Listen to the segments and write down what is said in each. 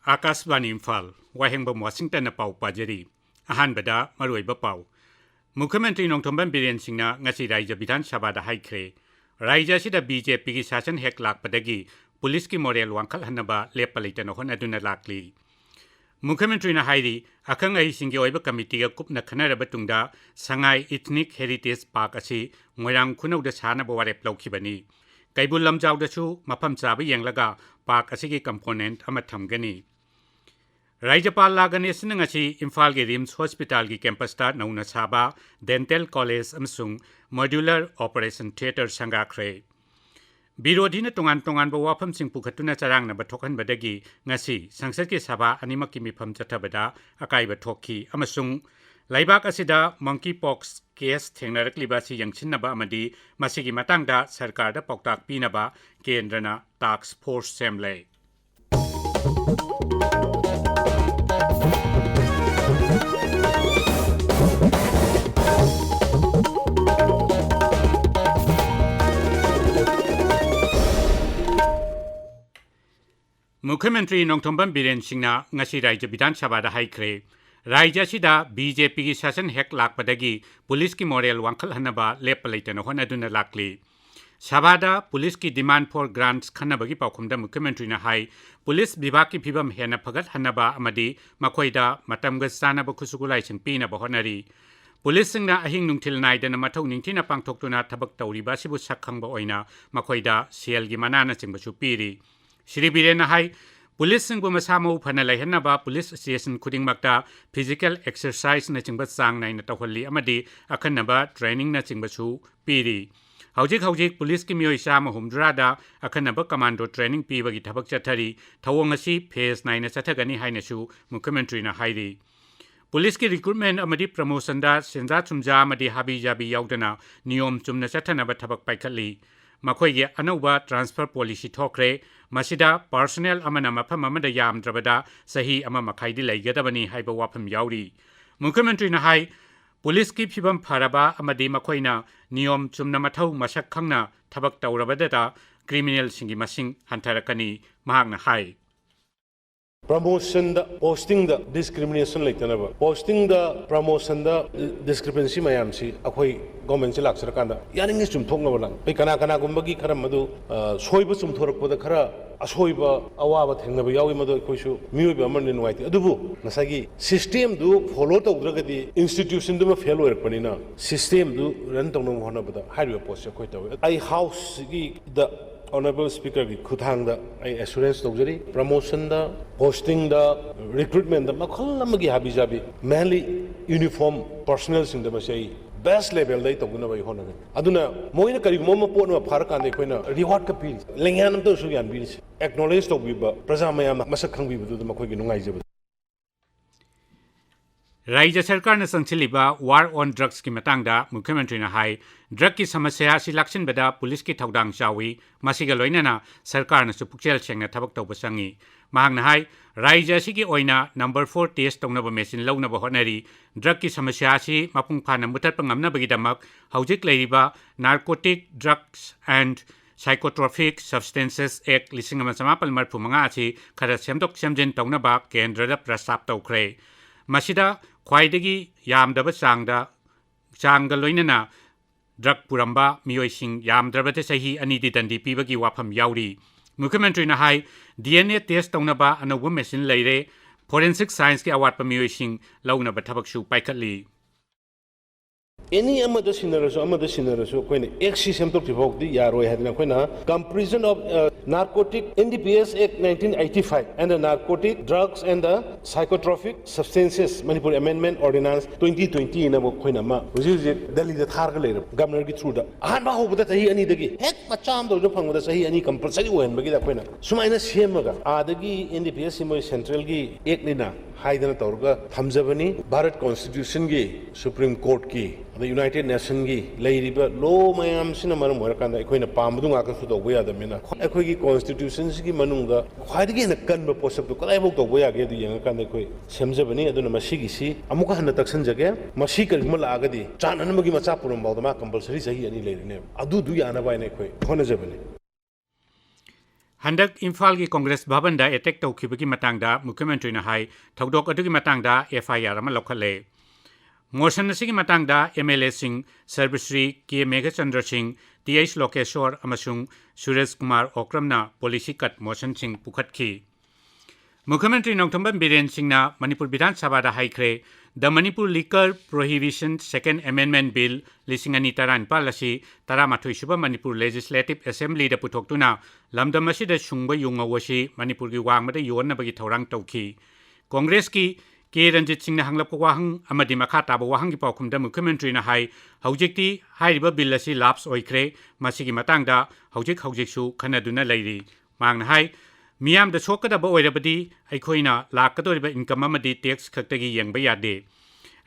Akashvani Imphal वाहेंगबम Washington पाउ पाजरी अहानबदा मरुइबा पाउ मुख्यमंत्री नोंथोंबम बिरेन सिंहना ngasi राज्य विधानसभा हाइख्रे राज्य सिदा बीजेपी की शासन हेक लाकपदगी पुलिस की मोरेल वांखल हन्नबा लेप्पा लेतन होनदुना लाकली मुख्यमंत्री ना हाइरी अखंग आई सिंगे ओइबा कमिटी का कुपना खनरबा तुंगदा संगाई इथनिक हेरिटेज पार्क असि मोयरांग खुनौदा सानबा वारेप लौखिबनी कैबुल लमजाउदसु मफम चाबा येंगलगा पार्क असिगी कंपोनेंट अमा थमगनी राज्यपाल लागनेसन ngasi इम्फाल के रिम्स हॉस्पिटल की कैंपस ता नौना साबा डेंटल कॉलेज अमसुंग मॉड्यूलर ऑपरेशन थिएटर संगाख्रे विरोधी ने तोंगान तोंगान बो वाफम सिंह पुखतुना चरांग न बथोखन बदगी ngasi संसद की सभा अनिमक की मिफम चथबदा अकाई बथोखी अमसुंग लाइबाक असिदा मंकी पॉक्स केस थेंगनरकलिबासी यंगसिनबा अमदी मसिगी मतंगदा सरकार दा पौताक पीनबा केंद्रना टास्क फोर्स सेमले मुख्यमंत्री नोंथोंबम बिरेन सिंहना ngasi राज्य विधानसभा हाइख्रे राज्य सिदा बीजेपी की शासन हेक लाकपदगी पुलिस की मोरेल वांखल हन्नबा लेप्पा लेतन होनदुना लाकली सभादा पुलिस की डिमांड फॉर ग्रांट्स खन्नबगी पाउखुमदा मुख्यमंत्री ना हाई पुलिस विभाग की फिबम हेना फगत हन्नबा अमदी मखोइदा मतमगा सानबा खुसुगुलाइसिंग पीनबा होनरी पुलिस सिंगना अहिंग नुंथिल नाइदना मथौ निंथिना पांगथोक्तुना थबक तौरिबा सिबु सखंगबा ओइना मखोइदा सेलगी मनाना चिंगबसु पीरी श्री बिरेन हाई पुलिस सिंह मसामौ फना लैहनबा पुलिस स्टेशन खुदिंगमक्ता फिजिकल एक्सरसाइज न चिंग चांग नाइन तौहली अमदी अखनबा ट्रेनिंग न चिंगबसु पीरी हौजिक पुलिस की मियोइ चामा हुमद्रादा अखनबा कमांडो ट्रेनिंग पीबगी थबक चथरी थवोंग असि फेज 9 चथगनी हाइनसु मुख्यमंत्री ना हाइरी पुलिस की रिक्रूटमेंट अमदी प्रमोशन दा सेंजा चुमजा अमदी हाबी जाबी याउदना नियम चुमना चथनबा थबक पाइखली मखोइगे अनौबा ट्रांसफर पॉलिसी थोखरे मसिदा पर्सनल अमना मफम अमदा यामद्रबदा सही अमा मखाइदि लैगदबनी हाइबा वाफम याउरी मुख्यमंत्री ना हाई पुलिस की फिबम फरबा अमदी मखोइना नियम चुमना मथौ मसक खंगना थबक तौरबददा क्रिमिनल सिंगी मसिंग हंथरकनी महागना हाई promotion the posting the discrimination like tanaba posting the promotion the discrepancy mayam si akhoi government si laksar kanda yaning is chum thokna balang pe kana gumbagi khara madu soiba chum thorak da khara asoiba awaba thengna ba yawi madu khoi su mioi ba man nuai ti adubu nasagi system du follow tawdragadi institution du ma fail oirakpani na system du run tawna hona bada haiba post khoi taw ai house gi the Honorable Speaker की खुदांग दा assurance तौजरी promotion दा posting दा recruitment दा मखल नमगी हाबी जाबी mainly uniform personnel सिंग दा मसे best level दा तौगुना by होना अदुना मोइना करी मोम पोन मा फार कांदे खोइना reward का पी लेंगान तो सु यान बी acknowledge तौबीबा प्रजा मयाम मसक खंगबीबदु दा मखोइ नुंगाइ जब राज्य सरकार ने संचिलिबा वार ऑन ड्रग्स की मतंगदा मुख्यमंत्री ने हाई ड्रग की समस्या से लक्षिनबदा पुलिस की थौदांग चावी मसिगा लोइनना सरकार ने पुक्चेल सेंगना थबक तौबा संगी महांगना हाई राज्य की ओइना नंबर 4 टेस्ट तौनबा मेसिन लौनबा होनरी ड्रग की समस्या से मपुंग फाना मुथरप ngamnabagidamak हौजिक लैरिबा narcotic drugs and psychotropic substances act 1995 खरा सेमदोक सेमजिन तौनबा केंद्रदा प्रस्ताव तौख्रे मसिदा ख्वाइदगी यामदबा चांगदा लोइनना ड्रग पुरंबा मियोइसिंग यामद्रबते सही अनिदि दंडी पीबगी वाफम याउरी मुख्यमंत्री ना हाई डीएनए टेस्ट तौनबा अनौब मेसिन लैरे फोरेंसिक साइंस के अवार्ड मियोइसिंग लौनबा थबकसु पाइखली any amada sinarasu koina ek system to tivokdi yaroi hadna koina comparison of narcotic NDPS Act 1985 and the narcotic drugs and the psychotropic substances Manipuri Amendment Ordinance 2020 na koina ma uji Delhi da thar ga leir governor gi through da ahan ba hobda sahi ani dagi hek macham do phangda sahi ani compulsory ohen bagi da koina sumaina semaga adagi NDPS simo central gi ek ni na हाइदना तौरगा थमजबनी Bharat constitution की supreme court की united nation की लेरिबा लो मयाम सिना मरम होरकांदा अखोइना पामदु ngaka तौब यादमिना अखोइगी constitution की मनुंगा ख्वाइदगी हेन कन्ब पोसब तो कलाइबो तौब यागे दु यंगाकांदा अखोइ सेमजबनी अदुना मसिगिसी अमुका हन तक्सनजगे मसि करिम लागदी चाननमगी मचा पुरम बाउदमा कंपलसरी सही अनि लेरिने अदु दु याना बाइने अखोइ होनजबनी हंडक इम्फाल की कांग्रेस भवन दा अटैक तौखिबगी मतंगदा मुख्यमंत्री ना हाई थौदोक अदुगी मतंगदा एफआईआर अमा लौखले मोशन असिगी मतंगदा एमएलए सिंह सर्वश्री के मेघचंद्र सिंह टीएच लोकेश्वर अमसुंग सुरेश कुमार ओक्रमना पॉलिसी कट मोशन सिंह पुखटखी मुख्यमंत्री नौथंबम बीरेन सिंहना मणिपुर विधानसभा दा हाइख्रे the Manipur liquor prohibition second amendment bill लिसिंग अनि तरानपाल असी तरामाथोई सुबा मणिपुर लेजिस्लेटिव असेंबली दा पुथोक्तुना लमदम असिदा सुंगबा युंगवसी मणिपुर की वांगमदा योनबगी थौरांग तौखी कांग्रेस की के रंजित सिंह हंगलप वाहंग अमदी मखा ताबा वाहंग की पाउखुमदा मुख्यमंत्री ना हाई हौजिकती हाइरिबा बिल असी लाप्स ओइख्रे मसिगी मतंगदा हौजिकसु खनदुना लैरी मांगना हाई मियाम द सोकदब ओइरबदी अखोइना लाकदोरिबा इनकम अमदी टैक्स खक्तगी यंगबा यादे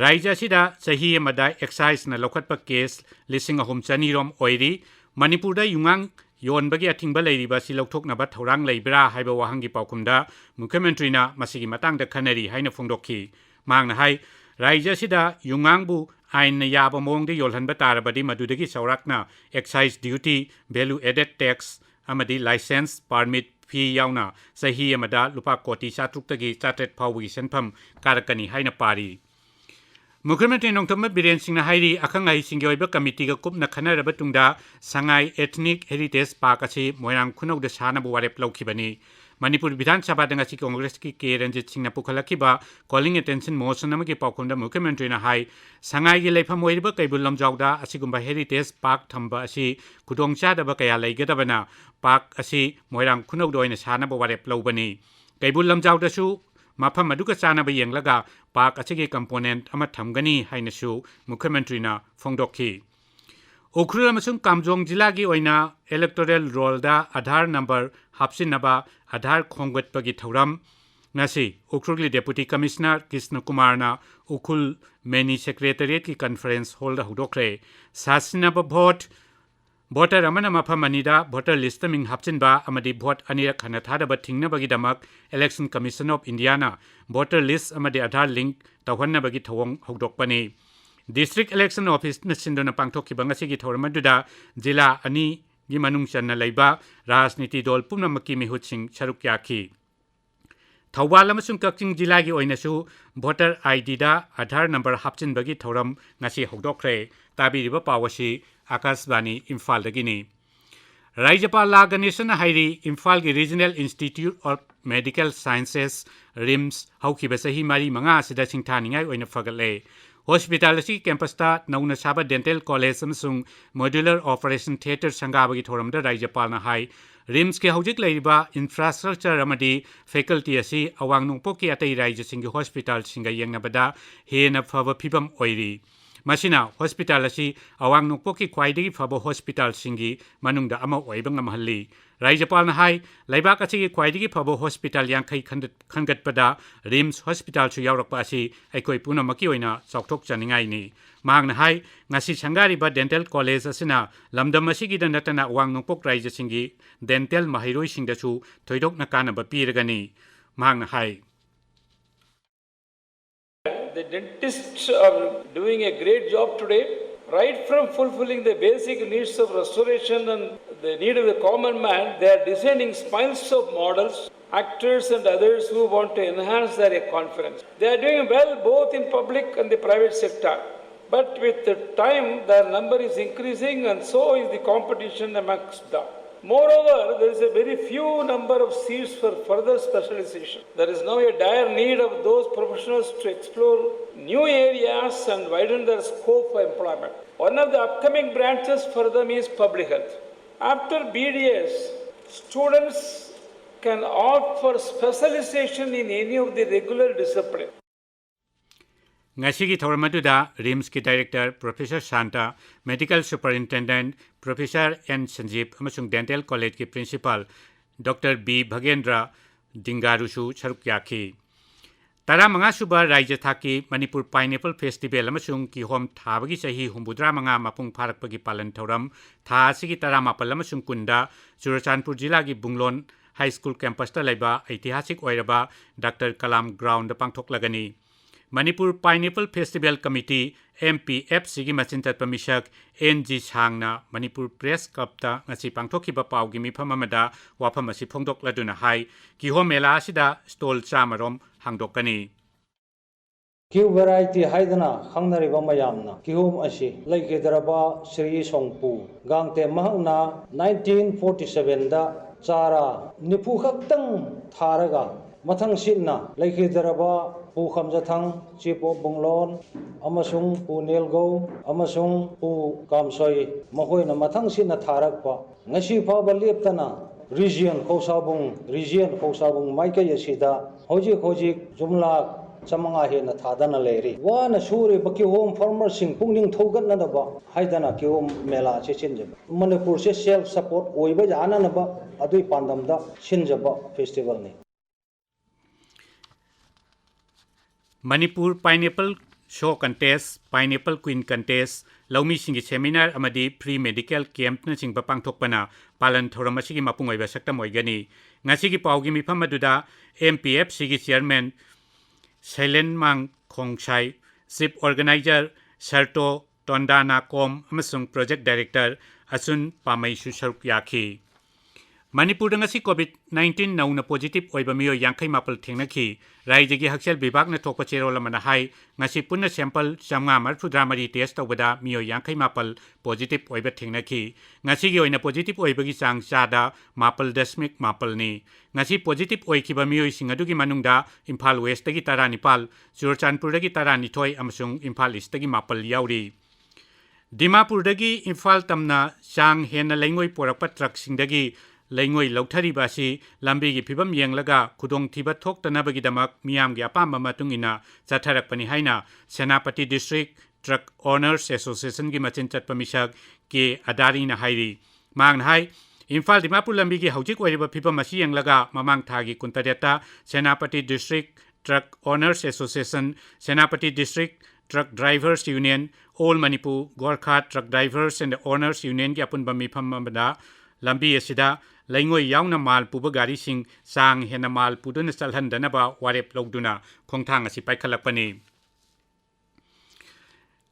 राज्य असिदा सही अमदा एक्साइज न लौखटपा केस 3,300 रोम ओइरी मणिपुरदा युंगांग योनबगी अथिंगबा लैरिबा सि लौथोकनबा थौरांग लैब्रा हाइबा वाहंगी पाउखुमदा मुख्यमंत्रीना मसिगी मतंगदा खनरी हाइना फोंदोखी मांगना हाई राज्य असिदा युंगांगबु आइन याबा मोंगदे योलहनबा तारबदी मदुदगी सौराकना excise duty value added tax अमदी लाइसेंस परमिट फी याउना सही अमदा लुपा कोटी 7,000 चात्रेट फाउबगी सेनफम कारकनी हाइना पारी मुख्यमंत्री नौथंब बीरेन सिंह हाइरी अखंगाई सिंगी ओइबा कमिटी का कुपना खनरब तुंगदा संगाई एथनिक हेरिटेज पार्क असी मोयरांग खुनौदा सानब वारेप लौखिबनी मणिपुर विधानसभा दंगसी कांग्रेस की के रंजित सिंह पुखलखिबा कॉलिंग अटेंशन मोशन अमगी पाउखुमदा मुख्यमंत्री ना हाई संगाई की लेफम ओइरिबा कैबुल लमजाउदा असिगुम्बा हेरिटेज पार्क थंबा असी खुदोंचादबा कया लैगदबना पार्क असी मोयरांग खुनौदा ओइना सानब वारेप लौबनी कैबुल लमजाउदसु मफम अदुगा चानब यंगलगा पार्क असिगे कंपोनेंट अमा थमगनी हाइनसु मुख्यमंत्री ना फोंदोखी उखरुल अमसुंग कामजोंग जिला की ओइना इलेक्टोरल रोलदा आधार नंबर हापसिनबा आधार खोंगतपगी थौराम ngasi Ukhrul deputy commissioner Krishna कुमारना उखुल मेनी सेक्रेटरिएट की कॉन्फ्रेंस हॉल दा हुदोखरे सासिनब भोट भोटर अमना मफम अनिदा भोटर लिस्ट मिंग हापचिनबा अमदी भोट अनिरक हना थादब थिंगनबगीदमक इलेक्शन कमीशन ऑफ इंडिया ना भोटर लिस्ट अमदी आधार लिंक तौहन्नबगी थौंग हौदोकपनी डिस्ट्रिक्ट इलेक्शन ऑफिस न सिंदोना पांगथोखिबा ngasi थौरमदुदा जिला अनि गी मनुंग चन्ना लैबा राजनीति दल पुनमकी मिहुतसिंग सरुक याखी थौबाल अमसुंग कक्चिंग जिला की ओइनसु भोटर आईडी दा आधार नंबर हापचिनबगी थौरम ngasi हौदोखरे ताबिरिबा पावसी आकाशवाणी इम्फाल दगिनी राज्यपाल ला गणेशन हाइरी इम्फाल की regional institute of medical sciences RIMS हौखिबा सही मारी मंगा सिदा सिंगथानिंगाई ओइना फगले हॉस्पिटल असी कैंपसता नौना साबा डेंटल कॉलेज अमसुंग मॉड्यूलर ऑपरेशन थिएटर संगाबगी थोरमदा राज्यपाल हाई रिम्स के हौजिक लैरिबा इंफ्रास्ट्रक्चर अमदी फैकल्टी असी अवांग नोंपोकी अतै राज्य सिंगी हॉस्पिटल सिंगा यंगनबदा हेना फब फिबम ओइरी मसिना हॉस्पिटल असी अवांग नोंपोकी ख्वाइदगी फब हॉस्पिटल सिंगी मनुंगदा अमा ओइबा ngमहल्ली राज्यपाल हाई लैबाक असी ख्वाइदगी फब हॉस्पिटल यांखै खंगतपदा रिम्स हॉस्पिटल सु यावरकपा असी अखोइ पुनमकी ओइना चौथोक चनिंगाइनी मांगना हाई ngasi संगारिबा डेंटल कॉलेज असिना लमदम असिगी नतना अवांग नोंपोक राज्य सिंगी डेंटल महिरोइ सिंगदसु थोइदोकना कानबा पीरगनी मांगना high The dentists are doing a great job today, right from fulfilling the basic needs of restoration and the need of the common man. They are designing smiles of models, actors and others who want to enhance their confidence. They are doing well both in public and the private sector. But with the time, their number is increasing and so is the competition amongst them. Moreover, there is a very few number of seats for further specialization. There is now a dire need of those professionals to explore new areas and widen their scope for employment. One of the upcoming branches for them is public health. After BDS, students can opt for specialization in any of the regular disciplines. ngasi thormadda rims ki director professor Santa medical superintendent professor N Sanjeev amasung dental college ki principal dr B Bhagendra Dingarusu saruk yakhi तरामंगासुबा राज्य थाकी Manipur pineapple festival अमसुंग किहोम थाबगी चही हुंबुद्रामंगा मपुंग फारकपगी पालन थौरम था असिगी तरामापल अमसुंग कुंदा चुरचानपुर जिलागी बुंगलोन हाई स्कूल कैंपस लेबा ऐतिहासिक ओइरबा डॉक्टर कलाम ग्राउंड पांगथोकलगनी Manipur pineapple festival committee MPF सिगी मचिन चटप मिसक NG सांगना मणिपुर प्रेस क्लबता ngasi पांगथोखिबा पावगी मिफम अमदा वाफम असि फोंदोकलदुना हाई किहोम मेला असिदा स्टॉल चामरोम हांगदोकनी Kiu variety haidana hangnariba mayamna kihum asi laikedaraba Sri Songpu Gangte mahangna 1947 da chara nipu khaktang tharaga mathang sinna laikedaraba pu khamjathang chipo bunglon amasung pu nelgo amasung pu kamsoi mahoina mathang sinna tharakpa ngasi phaba leptana region khosabung maikai asida hojik jumla Samanga hena thadana leri wana suri baki home farmer sing pungning thogan na ba haidana ki home mela che chinje Manipur se self support oiba jana na ba adui pandam da chinje ba festival ni Manipur Pineapple Show Contest Pineapple Queen Contest Laumi singi seminar amadi free medical camp na singba pangthokpana palan thoram asigi mapung oiba saktam oigani ngasigi pawgi mifam aduda MPF sigi chairman Silent Mang Khongsai, Chief Organizer Sarto Tondana Kom amasung Project Director Asun Pamai Susaruk Yaki. Manipur ngasi COVID-19 nauna positive oiba miyo yangkai mapal thengnaki raijagi haksel bibak na thokpa cherola mana hai ngasi punna sample chamnga marfudramari test tawbada miyo yangkai mapal positive oiba thengnaki ngasi gi oina positive oiba gi chang chada mapal dasmik mapal ni ngasi positive oikiba miyo singadu gi manungda Imphal West gi tara nipal Churchanpur gi tara nithoi amasung Imphal East gi mapal yauri Dimapur dagi Imphal tamna chang hena laingoi porakpa truck singdagi Laingoi Lauthariba si lambi gi phibam yenglaga khudong thiba thoktanabagi-damak miyamgi apamba matungina chatharakpani haina Senapati District Truck Owners Association gi machin chatpa misak ke adari na hairi mangna hai Imphal Dimapur lambi gi haujik oiriba phibam asi yenglaga mamang thagi kuntareta Senapati District Truck Owners Association Senapati District Truck Drivers Union All Manipur Gorkha Truck Drivers and Owners Union gi apunba mifam amada lambi asida Laingoi yauna mal puba gari sing sang hena mal puduna salhandanaba warep logduna khongthang asi paikhalakpani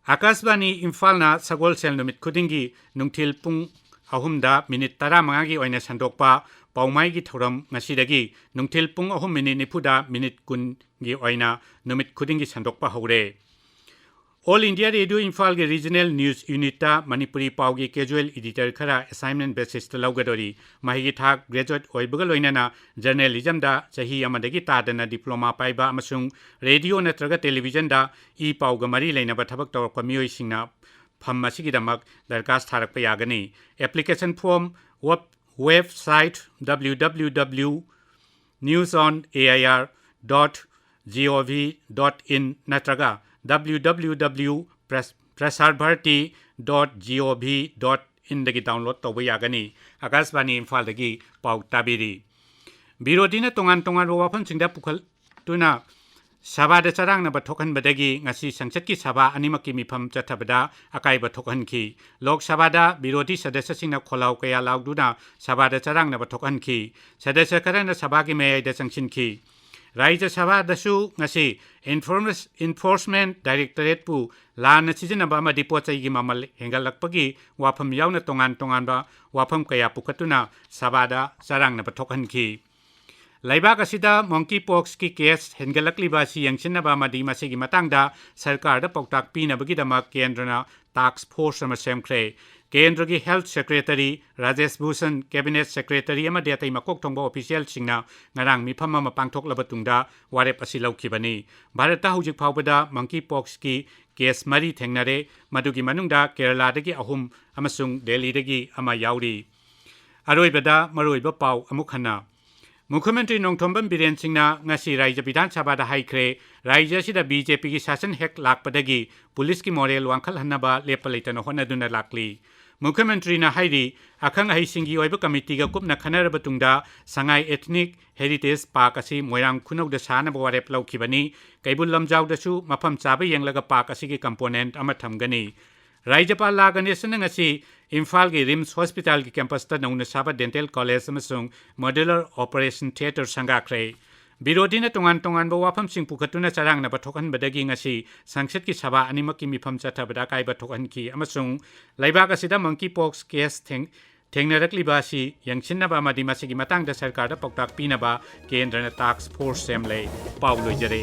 Akasbani Imphal na sagol sel numit khudingi nungthil pung ahumda minute 15 gi oina sandokpa paumai gi thoram ngasidagi nungthil pung ahum minute nipuda minute kun gi oina numit khudingi sandokpa hore All India Radio Imphal ge Regional News Unit ta Manipuri Pawgi Casual Editor khara assignment basis ta laugadori mahigi thak graduate oibaga loinana journalism da chahi amadagi tadana diploma paiba amasung radio natraga television da pawga mari leinaba thabak tawrpa miyoi singna pham asigi damak darkas tharakpa yagani application form website www.newsonair.gov.in natraga www.prasarbharti.gov.in dagi download tawba yagani Akasbani Imphal dagi paw tabiri Birodina tongan wafan singda pukhal tuna sabada charang na bathokhan badagi ngasi sangsatki sabha animaki mifam chathabada akai bathokhan ki lok sabada birodi sadasya singna kholaw kaya lauduna sabada charang na bathokhan ki sadasya karana sabha ki meyai da sangsin ki Raja Sabha dasu ngasi Enforcement Directorate pu lana sijanaba ma dipochai gi mamal hengalakpagi wafam yauna tongan ba wafam kaya pukatuna sabada sarang na bathokhan ki Laibak asida monkeypox ki case hengalakliba si yangsinaba ma di masigi matangda sarkar da poktak pinabagi damak kendrana task force ama semkre Kendragi Health Secretary Rajesh Bhushan Cabinet Secretary ama detai makok thongba official singna ngarang mifam ama pangthok labatungda warep asi laukibani Bharata hujik phawbada monkeypox ki case mari thengnare madugi manungda Kerala dagi ahum amasung Delhi dagi ama yauri Aroibada maroiba paw amukhana Mukhyamantri Nongthombam Biren Singhna ngasi Rajya Bidhan Sabha da haikre Rajya sida BJP ki shasan hek lakpadagi police ki moral wangkhal hannaba lepalaitana honaduna lakli मुख्यमंत्री ना हाइरी अखंग अहिसिंगी ओइब committee गा कुपना खनरब तुंगदा Sangai ethnic heritage park असी मोइरांग खुनौदा सानब वारेप लौखिबनी कैबुल लमजाउदसु मफम चाबे येंगलगा park असी के component अमा थमगनी राज्यपाल ला गणेशन ngasi इम्फाल के रिम्स हॉस्पिटल के कैंपस ता नौना साबा डेंटल कॉलेज अमसुंग मॉड्यूलर ऑपरेशन थिएटर संगाख्रे विरोधी तोंगान तोंगान वाफम सिंह पुखतुना चरांग बथोकन बदगी ngasi संसद की सभा अनिमक की मिफम चथबदा काय बथोकन की अमसुंग लैबाक असिदा मंकी पॉक्स केस थेंगनरकलिबासी यंगसिनबा अमदि मसिगी मतंगदा सरकार पौताक पीनबा केंद्रना टास्क फोर्स सेमले पाउ लोइजरे